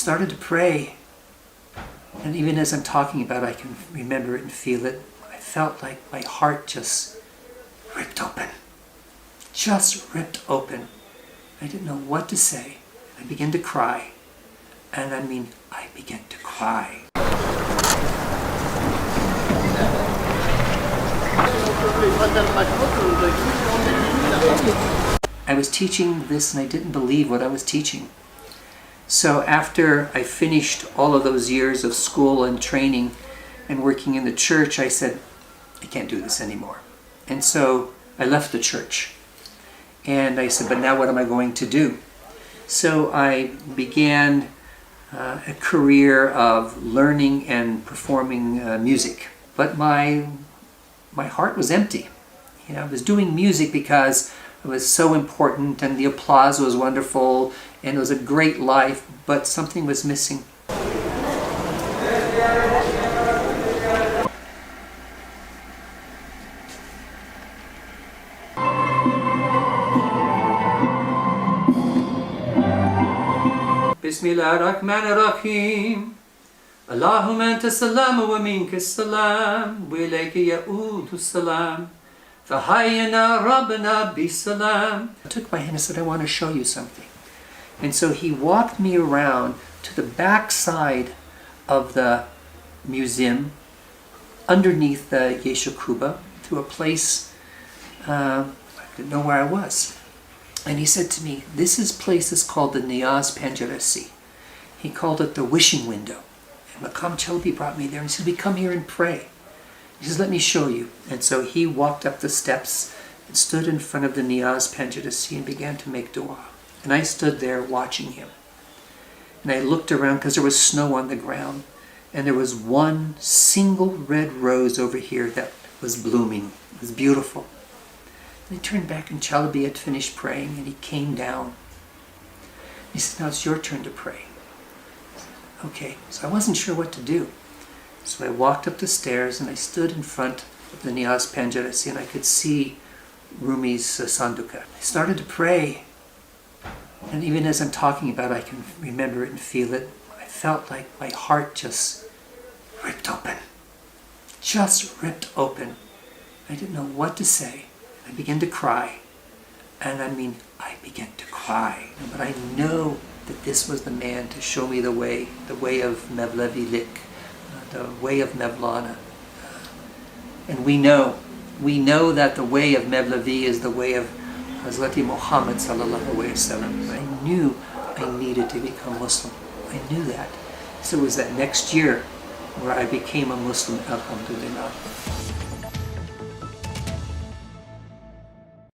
started to pray, and even as I'm talking about it, I can remember it and feel it. I felt like my heart just ripped open. Just ripped open. I didn't know what to say. I began to cry. And I mean, I began to cry. I was teaching this and I didn't believe what I was teaching. So after I finished all of those years of school and training and working in the church, I said, I can't do this anymore. And so I left the church. And I said, but now what am I going to do? So I began a career of learning and performing music. But my heart was empty. You know, I was doing music because it was so important and the applause was wonderful and it was a great life, but something was missing. Bismillahirrahmanirrahim. Allahumma anta salam wa minka salam wa ilayka ya'udu salam. Fahayyana rabbana bisalam. I took my hand and said, I want to show you something. And so he walked me around to the back side of the museum, underneath the Yeshu Kuba, to a place, I didn't know where I was. And he said to me, this place is called the Niyaz Panjarasi. He called it the wishing window. And Makam Chalabi brought me there and he said, we come here and pray. He says, let me show you. And so he walked up the steps and stood in front of the Niyaz Panjarasi and began to make dua. And I stood there watching him. And I looked around because there was snow on the ground. And there was one single red rose over here that was blooming. It was beautiful. And he turned back and Chalabi had finished praying and he came down. He said, now it's your turn to pray. Okay, so I wasn't sure what to do. So I walked up the stairs and I stood in front of the Niyaz Panjarasi and I could see Rumi's Sanduka. I started to pray. And even as I'm talking about it, I can remember it and feel it. I felt like my heart just ripped open. Just ripped open. I didn't know what to say. I began to cry. And I mean, I began to cry. But I know that this was the man to show me the way of Mevlana'dan, the way of Mevlana. And we know that the way of Mevlavi is the way of Hazrat Muhammad sallallahu alaihi wasallam. I knew I needed to become Muslim. I knew that. So it was that next year where I became a Muslim, alhamdulillah.